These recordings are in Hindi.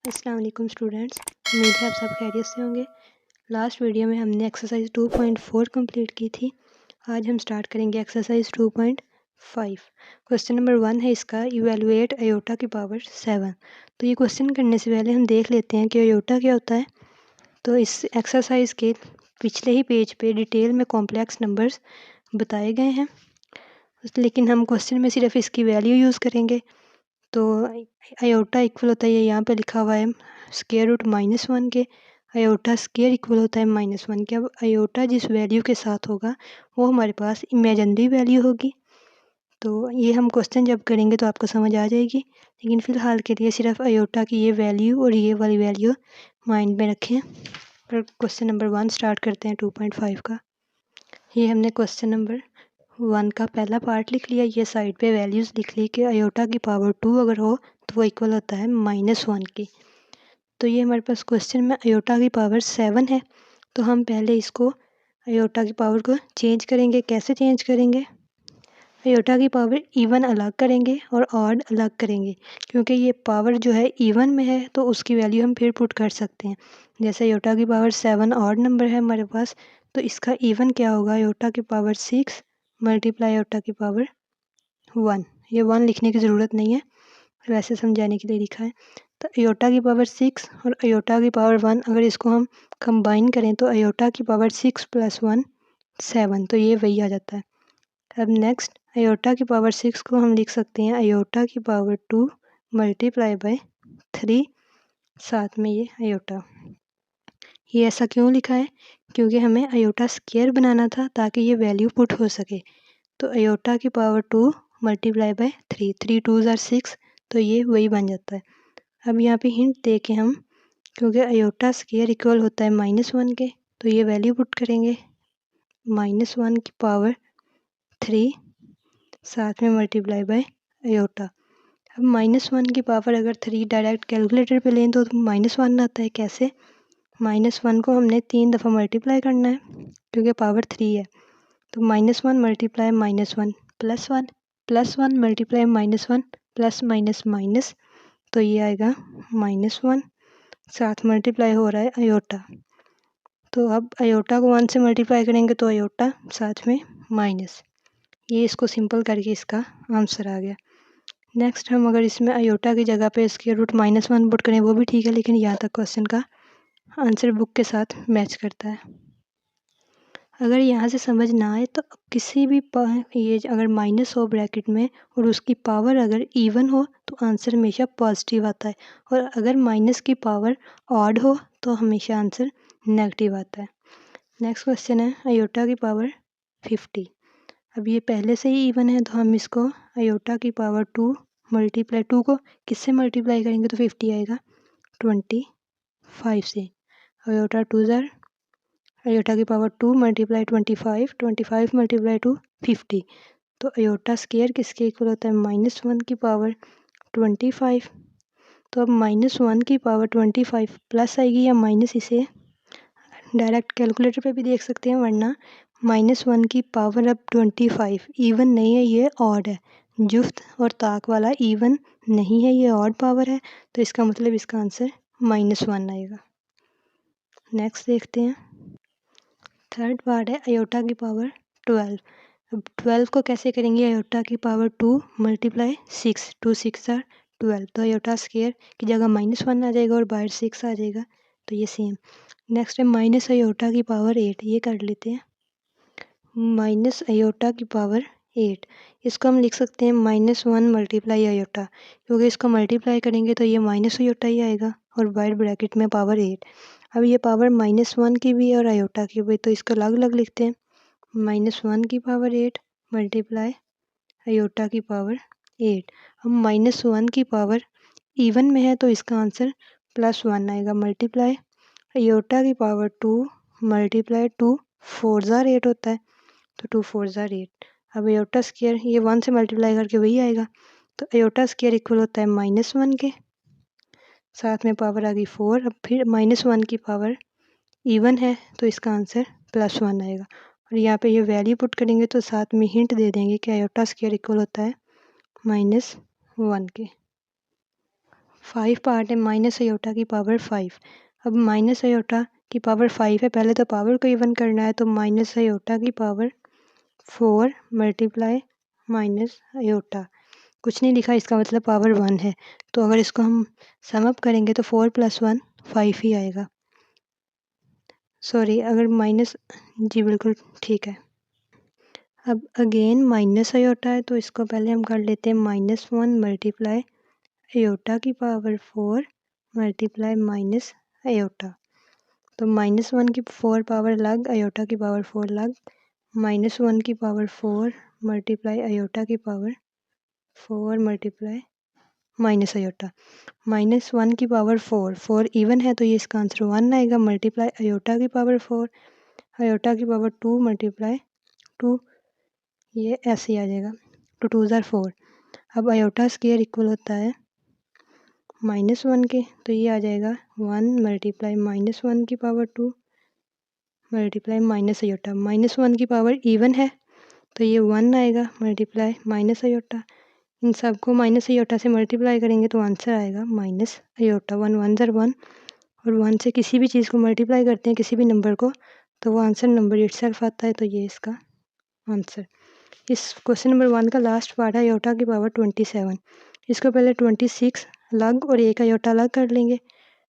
अस्सलाम वालेकुम स्टूडेंट्स, उम्मीद है आप सब खैरियत से होंगे। लास्ट वीडियो में हमने एक्सरसाइज 2.4 कंप्लीट की थी। आज हम स्टार्ट करेंगे एक्सरसाइज 2.5। क्वेश्चन नंबर 1 है इसका, इवेलुएट अयोटा की पावर 7। तो ये क्वेश्चन करने से पहले हम देख लेते हैं कि अयोटा क्या होता है। तो इस एक्सरसाइज के पिछले ही पेज पे डिटेल में कॉम्प्लेक्स नंबर्स बताए गए हैं, लेकिन हम क्वेश्चन में सिर्फ इसकी वैल्यू यूज़ करेंगे। तो अयोटा इक्वल होता है, ये यहाँ पे लिखा हुआ है स्क्वायर रूट -1 के। अयोटा स्क्वायर इक्वल होता है -1 के। अब अयोटा जिस वैल्यू के साथ होगा वो हमारे पास इमेजिनरी वैल्यू होगी। तो ये हम क्वेश्चन जब करेंगे तो आपको समझ आ जाएगी, लेकिन फ़िलहाल के लिए सिर्फ अयोटा की ये वैल्यू और ये वाली वैल्यू माइंड में रखें। और क्वेश्चन नंबर 1 स्टार्ट करते हैं 2.5 का। ये हमने क्वेश्चन नंबर 1 का पहला पार्ट लिख लिया। ये साइड पे वैल्यूज़ लिख ली कि अयोटा की पावर 2 अगर हो तो वो इक्वल होता है -1 की। तो ये हमारे पास क्वेश्चन में अयोटा की पावर 7 है। तो हम पहले इसको अयोटा की पावर को चेंज करेंगे। कैसे चेंज करेंगे? अयोटा की पावर इवन अलग करेंगे और ऑड अलग करेंगे, क्योंकि ये पावर जो है इवन में है तो उसकी वैल्यू हम फिर पुट कर सकते हैं। जैसे अयोटा की पावर 7 ऑड नंबर है हमारे पास, तो इसका इवन क्या होगा? अयोटा की पावर 6 मल्टीप्लाई अयोटा की पावर 1। ये 1 लिखने की ज़रूरत नहीं है, वैसे समझाने के लिए लिखा है। तो अयोटा की पावर 6 और अयोटा की पावर 1 अगर इसको हम कंबाइन करें तो अयोटा की पावर 6 + 1 7, तो ये वही आ जाता है। अब नेक्स्ट अयोटा की पावर 6 को हम लिख सकते हैं अयोटा की पावर 2 मल्टीप्लाई बाय 3, साथ में ये अयोटा। ये ऐसा क्यों लिखा है? क्योंकि हमें अयोटा स्क्वायर बनाना था ताकि ये वैल्यू पुट हो सके। तो अयोटा की पावर 2 मल्टीप्लाई बाय 3, 3 2 आर 6, तो ये वही बन जाता है। अब यहाँ पे हिंट दे के हम, क्योंकि अयोटा स्क्वायर इक्वल होता है -1 के, तो ये वैल्यू पुट करेंगे -1 की पावर 3 साथ में मल्टीप्लाई बाय अयोटा। अब -1 की पावर अगर 3 डायरेक्ट कैलकुलेटर पे लें तो -1 आता है। कैसे? -1 को हमने 3 दफ़ा मल्टीप्लाई करना है क्योंकि पावर 3 है। तो -1 multiply -1 +1 +1 multiply -1 plus minus minus, तो ये आएगा -1, साथ मल्टीप्लाई हो रहा है अयोटा। तो अब अयोटा को 1 से मल्टीप्लाई करेंगे तो अयोटा साथ में माइनस। ये इसको सिंपल करके इसका आंसर आ गया। नेक्स्ट हम अगर इसमें अयोटा की जगह पे स्क्वायर रूट -1 पुट करें वो भी ठीक है, लेकिन यहाँ तक क्वेश्चन का आंसर बुक के साथ मैच करता है। अगर यहाँ से समझ ना आए तो किसी भी ये अगर माइनस हो ब्रैकेट में और उसकी पावर अगर इवन हो तो आंसर हमेशा पॉजिटिव आता है, और अगर माइनस की पावर ऑड हो तो हमेशा आंसर नेगेटिव आता है। नेक्स्ट क्वेश्चन है अयोटा की पावर 50। अब ये पहले से ही इवन है तो हम इसको अयोटा की पावर 2 मल्टीप्लाई 2 को किससे मल्टीप्लाई करेंगे तो 50 आएगा 25 से। अयोटा 2 ज़र अयोटा की पावर 2 मल्टीप्लाई 25, 25 मल्टीप्लाई 2 50। तो अयोटा स्क्वायर किसके इक्वल होता है? -1 की पावर 25। तो अब -1 की पावर 25 प्लस आएगी या माइनस, इसे डायरेक्ट कैलकुलेटर पे भी देख सकते हैं, वरना -1 की पावर अब 25 इवन नहीं है, ये ऑड है। जुफ्त और ताक वाला इवन नहीं है, ये ऑड पावर है, तो इसका मतलब इसका आंसर -1 आएगा। नेक्स्ट देखते हैं, थर्ड पार्ट है अयोटा की पावर 12। अब 12 को कैसे करेंगे? अयोटा की पावर 2 मल्टीप्लाई 6, 2 6 आर 12, तो अयोटा स्क्वायर की जगह -1 आ जाएगा और बाहर 6 आ जाएगा, तो ये सेम। नेक्स्ट है माइनस अयोटा की पावर 8, ये कर लेते हैं माइनस अयोटा की पावर 8। इसको हम लिख सकते हैं -1 मल्टीप्लाई अयोटा, क्योंकि इसको मल्टीप्लाई करेंगे तो ये माइनस अयोटा ही आएगा और बाहर ब्रैकेट में पावर 8। अब ये पावर -1 की भी है और अयोटा की भी, तो इसको अलग अलग लिखते हैं -1 की पावर 8 मल्टीप्लाई अयोटा की पावर 8। अब -1 की पावर इवन में है तो इसका आंसर +1 आएगा, मल्टीप्लाई अयोटा की पावर 2 मल्टीप्लाई 2 4 ज़ार 8 होता है, तो 2 4 ज़ार 8। अब अयोटा स्क्वायर ये 1 से मल्टीप्लाई करके वही आएगा, तो अयोटा स्क्वायर इक्वल होता है -1 के, साथ में पावर आ गई 4। अब फिर -1 की पावर इवन है तो इसका आंसर +1 आएगा, और यहाँ पे ये वैल्यू पुट करेंगे तो साथ में हिंट दे देंगे कि अयोटा स्क्वायर इक्वल होता है -1 के। 5 पार्ट है माइनस आयोटा की पावर 5। अब माइनस आयोटा की पावर 5 है, पहले तो पावर को इवन करना है, तो माइनस आयोटा की पावर 4 मल्टीप्लाई माइनस आयोटा। कुछ नहीं लिखा, इसका मतलब पावर 1 है, तो अगर इसको हम सम अप करेंगे तो 4 + 1 5 ही आएगा। सॉरी, अगर माइनस, जी बिल्कुल ठीक है। अब अगेन माइनस आयोटा है, तो इसको पहले हम कर लेते हैं -1 मल्टीप्लाई आयोटा की पावर 4 मल्टीप्लाई माइनस आयोटा। तो -1 की 4 पावर लग, आयोटा की पावर 4 लग, -1 की पावर 4 मल्टीप्लाई आयोटा की पावर 4 मल्टीप्लाई माइनस आयोटा। -1 की पावर 4 इवन है, तो ये इसका आंसर 1 आएगा, मल्टीप्लाई आयोटा की पावर 4, आयोटा की पावर 2 मल्टीप्लाई 2, ये ऐसे ही आ जाएगा, 2 2 ज़ार 4। अब आयोटा स्क्वायर इक्वल होता है -1 के, तो ये आ जाएगा 1 मल्टीप्लाई -1 की पावर 2 मल्टीप्लाई माइनस आयोटा। -1 की पावर इवन है, तो ये 1 आएगा, मल्टीप्लाई माइनस आयोटा। इन सबको माइनस आयोटा से मल्टीप्लाई करेंगे तो आंसर आएगा माइनस आयोटा। 1 1 ज़ार 1, और 1 से किसी भी चीज़ को मल्टीप्लाई करते हैं, किसी भी नंबर को, तो वो आंसर नंबर इटसेल्फ आता है, तो ये इसका आंसर। इस क्वेश्चन नंबर 1 का लास्ट पार्ट है आयोटा की पावर 27। इसको पहले 26 लग और एक आयोटा अलग कर लेंगे,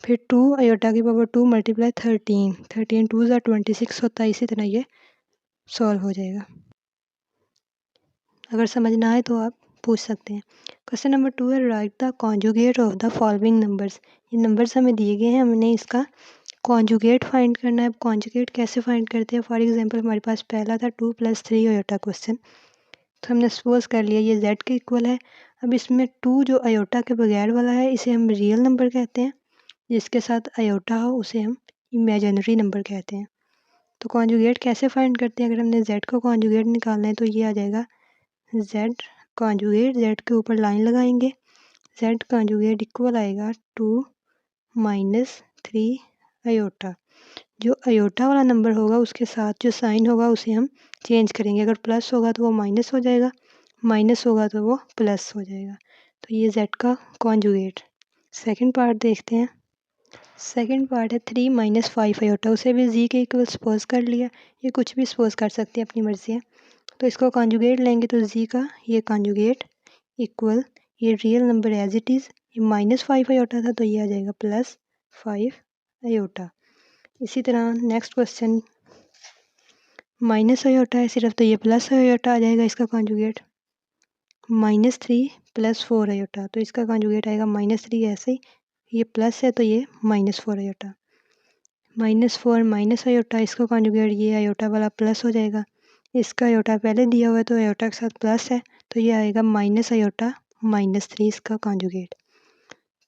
फिर 2 आयोटा की पावर 2 मल्टीप्लाई 13, 13 2 ज़ार 26 होता है। इसी तरह ये सॉल्व हो जाएगा। अगर समझ ना आए तो आप पूछ सकते हैं। क्वेश्चन नंबर 2 है right the conjugate of the following numbers. ये नंबर्स हमें दिए गए हैं, हमने इसका कॉन्जुगेट फाइंड करना है। अब कॉन्जुगेट कैसे फाइंड करते हैं? फॉर एग्जांपल हमारे पास पहला था 2 + 3 आयोटा क्वेश्चन, तो हमने सपोज कर लिया ये z के इक्वल है। अब इसमें 2 जो आयोटा के बगैर वाला है, इसे हम रियल नंबर कहते हैं, जिसके साथ आयोटा हो उसे हम इमेजिनरी नंबर कहते हैं। तो कॉन्जुगेट कैसे फाइंड करते हैं? अगर हमने z को कॉन्जुगेट निकालना है तो ये आ जाएगा z कॉन्जुगेट, z के ऊपर लाइन लगाएंगे, z कॉन्जुगेट इक्वल आएगा 2 - 3 आयोटा। जो आयोटा वाला नंबर होगा उसके साथ जो साइन होगा उसे हम चेंज करेंगे। अगर प्लस होगा तो वो माइनस हो जाएगा, माइनस होगा तो वो प्लस हो जाएगा। तो ये z का कॉन्जुगेट। सेकंड पार्ट देखते हैं। सेकंड पार्ट है 3 - 5 आयोटा, उसे भी z के इक्वल सपोज कर लिया। ये कुछ भी सपोज कर सकते हैं, अपनी मर्जी है। तो इसको कॉन्जुगेट लेंगे तो z का ये कॉन्जुगेट इक्वल, ये real number as it is, ये -5 आयोटा था तो ये आ जाएगा +5 आयोटा। इसी तरह नेक्स्ट क्वेश्चन माइनस आयोटा है सिर्फ, तो ये प्लस आयोटा आ जाएगा इसका कॉन्जुगेट। -3 + 4 आयोटा, तो इसका कॉन्जुगेट आएगा -3 ऐसे ही, ये प्लस है तो ये -4 आयोटा। -4 माइनस आयोटा, इसका कॉन्जुगेट ये आयोटा वाला प्लस हो जाएगा। इसका आयोटा पहले दिया हुआ है तो आयोटा के साथ प्लस है, तो ये आएगा माइनस आयोटा -3 इसका कॉन्जुगेट।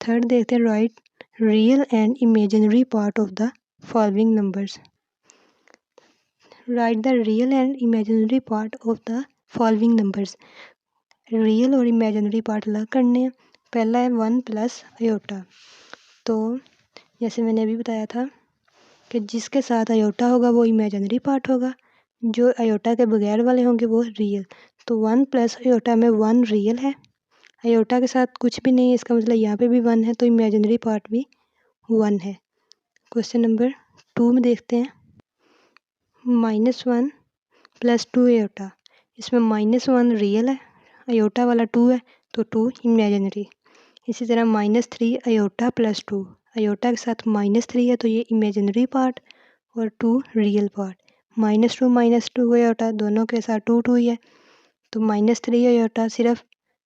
थर्ड देखते हैं right real and imaginary part of the following numbers. Right the real and imaginary part of the following numbers. Real और इमेजिनरी पार्ट अलग करने हैं। पहला है 1 + आयोटा। तो जैसे मैंने अभी बताया था कि जिसके साथ आयोटा होगा वो इमेजिनरी पार्ट होगा, जो आयोटा के बगैर वाले होंगे वो रियल। तो 1 + आयोटा में 1 रियल है, आयोटा के साथ कुछ भी नहीं है, इसका मतलब यहाँ पे भी 1 है, तो इमेजिनरी पार्ट भी 1 है। क्वेश्चन नंबर 2 में देखते हैं -1 + 2 आयोटा। इसमें -1 रियल है, आयोटा वाला 2 है, तो 2 इमेजिनरी। इसी तरह -3 आयोटा + 2, आयोटा के साथ -3 है तो ये इमेजिनरी पार्ट और 2 रियल पार्ट। -2 - 2 आयोटा दोनों के साथ 2 2 ही है, तो -3 आयोटा सिर्फ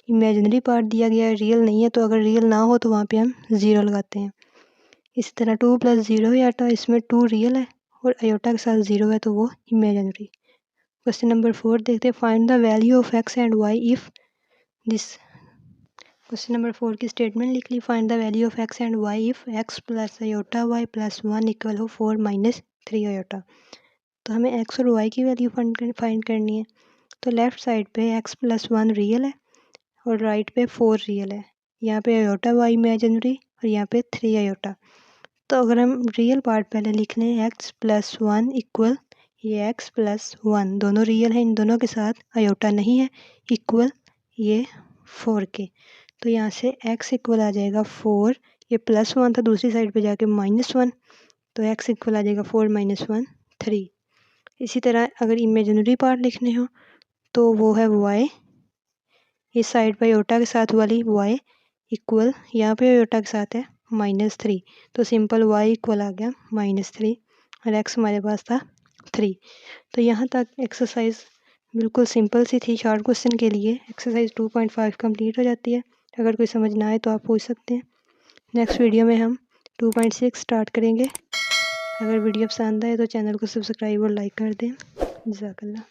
इमेजिनरी पार्ट दिया गया है, रियल नहीं है, तो अगर रियल ना हो तो वहाँ पे हम 0 लगाते हैं। इसी तरह 2 + 0 आयोटा, इसमें 2 रियल है और आयोटा के साथ 0 है तो वो इमेजिनरी। क्वेश्चन नंबर 4 देखते हैं find the value of x and y if this. Question number 4 की स्टेटमेंट लिख ली, find the value of x and y if x + iota y + 1 equal हो 4 - 3 आयोटा। तो हमें x और y की वैल्यू फाइंड करनी है। तो लेफ़्ट साइड पे x + 1 रियल है और राइट पे 4 रियल है, यहाँ पे आयोटा y इमेजिनरी और यहाँ पे 3 आयोटा। तो अगर हम रियल पार्ट पहले लिख लें, x + 1 इक्वल, ये x + 1 दोनों रियल हैं, इन दोनों के साथ आयोटा नहीं है, इक्वल ये 4 के। तो यहाँ से x इक्वल आ जाएगा 4, ये +1 था, दूसरी साइड पे जाके -1, तो x इक्वल आ जाएगा 4 - 1 3। इसी तरह अगर इमेजिनरी पार्ट लिखने हो तो वो है y, इस साइड पर योटा के साथ वाली y इक्वल, यहाँ पे योटा के साथ है -3, तो सिंपल y इक्वल आ गया -3 और x हमारे पास था 3। तो यहाँ तक एक्सरसाइज बिल्कुल सिंपल सी थी। शॉर्ट क्वेश्चन के लिए एक्सरसाइज 2.5 कंप्लीट हो जाती है। अगर कोई समझ ना आए तो आप पूछ सकते हैं। नेक्स्ट वीडियो में हम 2.6 स्टार्ट करेंगे। अगर वीडियो पसंद आए तो चैनल को सब्सक्राइब और लाइक कर दें। जज़ाकल्लाह।